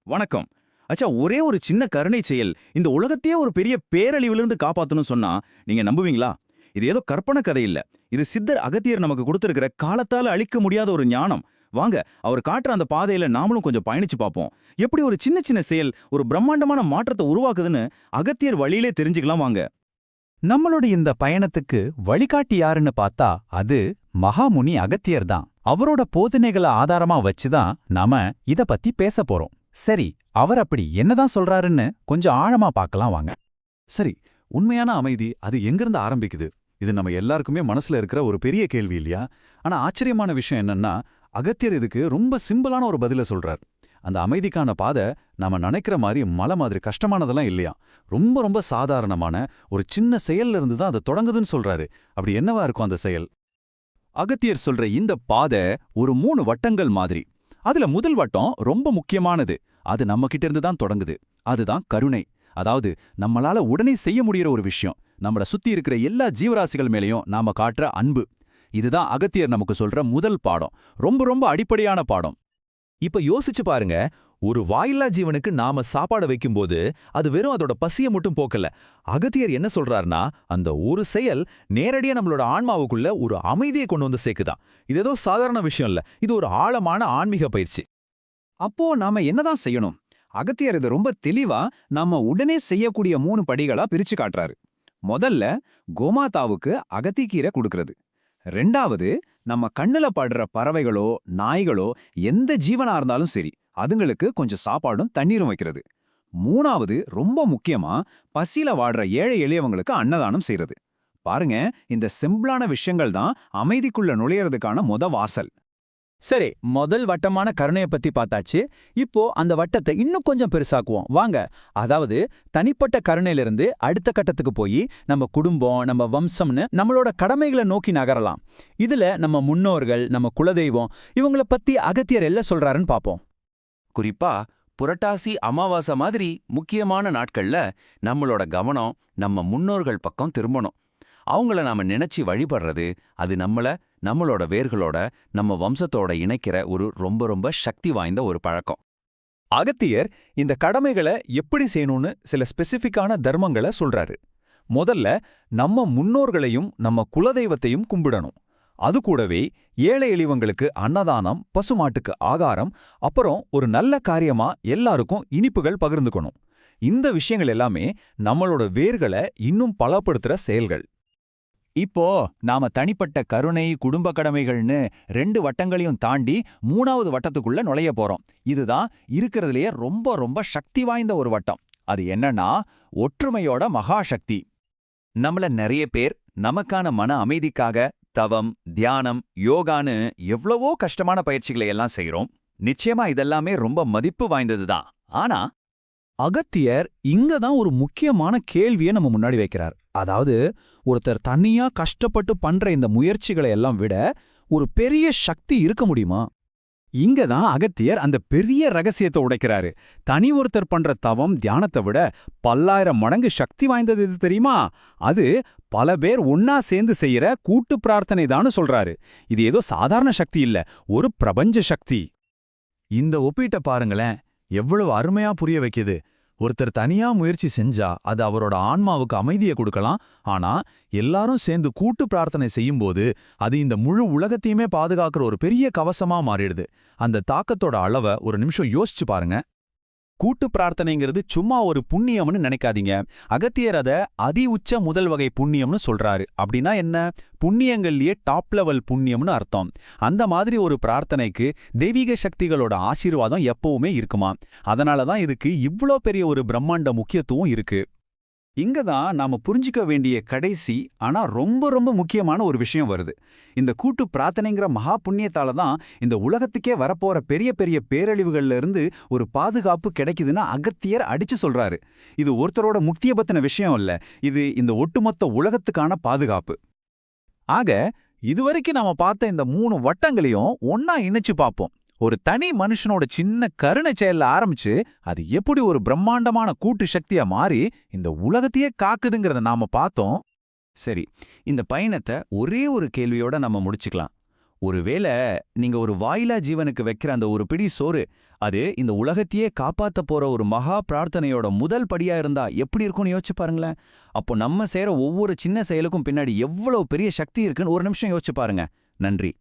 வணக்கம். அச்சா, ஒரே ஒரு சின்ன கருணை செயல் இந்த உலகத்தையே ஒரு பெரிய பேரழிவிலிருந்து காப்பாத்தணும்னு சொன்னா நீங்க நம்புவீங்களா? இது ஏதோ கற்பனை கதை இல்ல. இது சித்தர் அகத்தியர் நமக்கு கொடுத்திருக்கிற காலத்தால அழிக்க முடியாத ஒரு ஞானம். வாங்க, அவர் காட்டுற அந்த பாதையில நாமளும் கொஞ்சம் பயணிச்சு பார்ப்போம். எப்படி ஒரு சின்ன சின்ன செயல் ஒரு பிரம்மாண்டமான மாற்றத்தை உருவாக்குதுன்னு அகத்தியர் வழியிலே தெரிஞ்சுக்கலாம் வாங்க. நம்மளுடைய இந்த பயணத்துக்கு வழிகாட்டி யாருன்னு பார்த்தா அது மகாமுனி அகத்தியர் தான். அவரோட போதனைகளை ஆதாரமா வச்சுதான் நாம இத பத்தி பேச போறோம். சரி, அவர் அப்படி என்னதான் சொல்றாருன்னு கொஞ்சம் ஆழமா பார்க்கலாம் வாங்க. சரி, உண்மையான அமைதி அது எங்கிருந்து ஆரம்பிக்குது? இது நம்ம எல்லாருக்குமே மனசுல இருக்கிற ஒரு பெரிய கேள்வி இல்லையா? ஆனா ஆச்சரியமான விஷயம் என்னன்னா, அகத்தியர் இதுக்கு ரொம்ப சிம்பிளான ஒரு பதில சொல்றார். அந்த அமைதிக்கான பாதை நாம நினைக்கிற மாதிரி மலை மாதிரி கஷ்டமானதெல்லாம் இல்லையா. ரொம்ப ரொம்ப சாதாரணமான ஒரு சின்ன செயல்ல இருந்து தான் அது தொடங்குதுன்னு சொல்றாரு. அப்படி என்னவா இருக்கும் அந்த செயல்? அகத்தியர் சொல்ற இந்த பாதை ஒரு 3 வட்டங்கள் மாதிரி. அதுல முதல் வட்டம் ரொம்ப முக்கியமானது. அது நம்ம கிட்ட இருந்து தான் தொடங்குது. அதுதான் கருணை. அதாவது நம்மளால உடனே செய்ய முடியற ஒரு விஷயம். நம்மள சுத்தி இருக்கிற எல்லா ஜீவராசிகள் மேலயும் நாம காட்டுற அன்பு. இதுதான் அகத்தியர் நமக்கு சொல்ற முதல் பாடம். ரொம்ப ரொம்ப அடிப்படையான பாடம். இப்ப யோசிச்சு பாருங்க, ஒரு வாயில்லா ஜீவனுக்கு நாம சாப்பாடு வைக்கும்போது அது வெறும் அதோட பசிய மட்டும் போக்கல. அகத்தியர் என்ன சொல்றாருன்னா, அந்த ஒரு செயல் நேரடியா நம்மளோட ஆன்மாவுக்குள்ள ஒரு அமைதியை கொண்டு வந்து சேர்க்குதான். இது ஏதோ சாதாரண விஷயம் இல்ல, இது ஒரு ஆழமான ஆன்மீக பயிற்சி. அப்போ நாம என்னதான் செய்யணும்? அகத்தியர் இது ரொம்ப தெளிவா நாம உடனே செய்யக்கூடிய 3 படிகளா பிரிச்சு காட்டுறாரு. முதல்ல கோமாதாவுக்கு அகத்திக்கீரை கொடுக்கறது. ரெண்டாவது, நம்ம கண்ணுல படுற பறவைகளோ நாய்களோ எந்த ஜீவனா இருந்தாலும் சரி, அதுங்களுக்கு கொஞ்சம் சாப்பாடும் தண்ணீரும் வைக்கிறது. மூணாவது, ரொம்ப முக்கியமா பசியில வாடுற ஏழை எளியவங்களுக்கு அன்னதானம் செய்யறது. பாருங்க, இந்த சிம்பிளான விஷயங்கள் தான் அமைதிக்குள்ள நுழையறதுக்கான வாசல். சரி, முதல் வட்டமான கருணையை பத்தி பார்த்தாச்சு. இப்போ அந்த வட்டத்தை இன்னும் கொஞ்சம் பெருசாக்குவோம் வாங்க. அதாவது தனிப்பட்ட கருணையிலிருந்து அடுத்த கட்டத்துக்கு போய் நம்ம குடும்பம், நம்ம வம்சம்னு நம்மளோட கடமைகளை நோக்கி நகரலாம். இதுல நம்ம முன்னோர்கள், நம்ம குலதெய்வம், இவங்கள பத்தி அகத்தியர் என்ன சொல்றாருன்னு பார்ப்போம். குறிப்பா புரட்டாசி அமாவாசை மாதிரி முக்கியமான நாட்கள்ல நம்மளோட கவனம் நம்ம முன்னோர்கள் பக்கம் திரும்பணும். அவங்கள நாம நினைச்சு வழிபடுறது, அது நம்மளோட வேர்களோட நம்ம வம்சத்தோட இணைக்கிற ஒரு ரொம்ப ரொம்ப சக்தி வாய்ந்த ஒரு பழக்கம். அகத்தியர் இந்த கடமைகளை எப்படி செய்யணும்னு சில ஸ்பெசிஃபிக்கான தர்மங்களை சொல்றாரு. முதல்ல நம்ம முன்னோர்களையும் நம்ம குலதெய்வத்தையும் கும்பிடணும். அது கூடவே ஏழை எளியவங்களுக்கு அன்னதானம், பசுமாட்டுக்கு ஆகாரம், அப்புறம் ஒரு நல்ல காரியமா எல்லாருக்கும் இனிப்புகள் பகிர்ந்துக்கணும். இந்த விஷயங்கள் எல்லாமே நம்மளோட வேர்களை இன்னும் பலப்படுத்துற செயல்கள். இப்போ நாம தனிப்பட்ட கருணை, குடும்ப கடமைகள்னு 2 வட்டங்களையும் தாண்டி 3வது வட்டத்துக்குள்ள நுழைய போறோம். இதுதான் இருக்கிறதுலயே ரொம்ப ரொம்ப சக்தி வாய்ந்த ஒரு வட்டம். அது என்னன்னா, ஒற்றுமையோட மகாசக்தி. நம்மள நிறைய பேர் நமக்கான மன அமைதிக்காக தவம், தியானம், யோகான்னு எவ்வளவோ கஷ்டமான பயிற்சிகளை எல்லாம் செய்றோம். நிச்சயமா இதெல்லாமே ரொம்ப மதிப்பு வாய்ந்ததுதான். ஆனா அகத்தியர் இங்க தான் ஒரு முக்கியமான கேள்வியை நம்ம முன்னாடி வைக்கிறார். அதாவது, ஒருத்தர் தனியா கஷ்டப்பட்டு பண்ற இந்த முயற்சிகளை எல்லாம் விட ஒரு பெரிய சக்தி இருக்க முடியுமா? இங்க தான் அகத்தியர் அந்த பெரிய ரகசியத்தை உடைக்கிறாரு. தனி ஒருத்தர் பண்ற தவம், தியானத்தை விட பல்லாயிரம் மடங்கு சக்தி வாய்ந்தது எது தெரியுமா? அது பல பேர் ஒன்னா சேர்ந்து செய்யற கூட்டு பிரார்த்தனை தான்னு சொல்றாரு. இது ஏதோ சாதாரண சக்தி இல்ல, ஒரு பிரபஞ்ச சக்தி. இந்த ஒப்பீட்டை பாருங்களேன், எவ்வளவு அருமையா புரிய வைக்குது. ஒருத்தர் தனியா முயற்சி செஞ்சா அது அவரோட ஆன்மாவுக்கு அமைதியை கொடுக்கலாம். ஆனா எல்லாரும் சேர்ந்து கூட்டு பிரார்த்தனை செய்யும்போது அது இந்த முழு உலகத்தையுமே பாதுகாக்கிற ஒரு பெரிய கவசமா மாறிடுது. அந்த தாக்கத்தோட அளவை ஒரு நிமிஷம் யோசிச்சு பாருங்க. கூட்டு பிரார்த்தனைங்கிறது சும்மா ஒரு புண்ணியம்னு நினைக்காதீங்க. அகத்தியர் அத அதி உச்ச முதல் வகை புண்ணியம்னு சொல்றாரு. அப்படின்னா என்ன? புண்ணியங்கள்லயே டாப் லெவல் புண்ணியம்னு அர்த்தம். அந்த மாதிரி ஒரு பிரார்த்தனைக்கு தெய்வீக சக்திகளோட ஆசீர்வாதம் எப்பவுமே இருக்குமா. அதனாலதான் இதுக்கு இவ்ளோ பெரிய ஒரு பிரம்மாண்ட முக்கியத்துவம் இருக்கு. இங்க தான் நாம புரிஞ்சுக்க வேண்டிய கடைசி ஆனா ரொம்ப ரொம்ப முக்கியமான ஒரு விஷயம் வருது. இந்த கூட்டு பிரார்த்தனைங்கிற மகா புண்ணியத்தால தான் இந்த உலகத்துக்கே வரப்போற பெரிய பெரிய பேரழிவுகள்ல இருந்து ஒரு பாதுகாப்பு கிடைக்குதுன்னு அகத்தியர் அடிச்சு சொல்றாரு. இது ஒருத்தரோட முக்திய பத்தின விஷயம் இல்ல, இது இந்த ஒட்டுமொத்த உலகத்துக்கான பாதுகாப்பு. ஆக இதுவரைக்கும் நாம பார்த்த இந்த 3 வட்டங்களையும் ஒன்னா இணைச்சு பார்ப்போம். ஒரு தனி மனுஷனோட சின்ன கருணை செயல்ல ஆரம்பிச்சு அது எப்படி ஒரு பிரம்மாண்டமான கூட்டு சக்தியா மாறி இந்த உலகத்தையே காக்குதுங்கிறத நாம பார்த்தோம். சரி, இந்த பயணத்தை ஒரே ஒரு கேள்வியோட நம்ம முடிச்சுக்கலாம். ஒருவேளை நீங்க ஒரு வாயிலா ஜீவனுக்கு வைக்கிற அந்த ஒரு பிடி சோறு அது இந்த உலகத்தையே காப்பாத்த போற ஒரு மகா பிரார்த்தனையோட முதல் படியா இருந்தா எப்படி இருக்கும்னு யோசிச்சு பாருங்களேன். அப்போ நம்ம செய்யற ஒவ்வொரு சின்ன செயலுக்கும் பின்னாடி எவ்வளவு பெரிய சக்தி இருக்குன்னு ஒரு நிமிஷம் யோசிச்சு பாருங்க. நன்றி.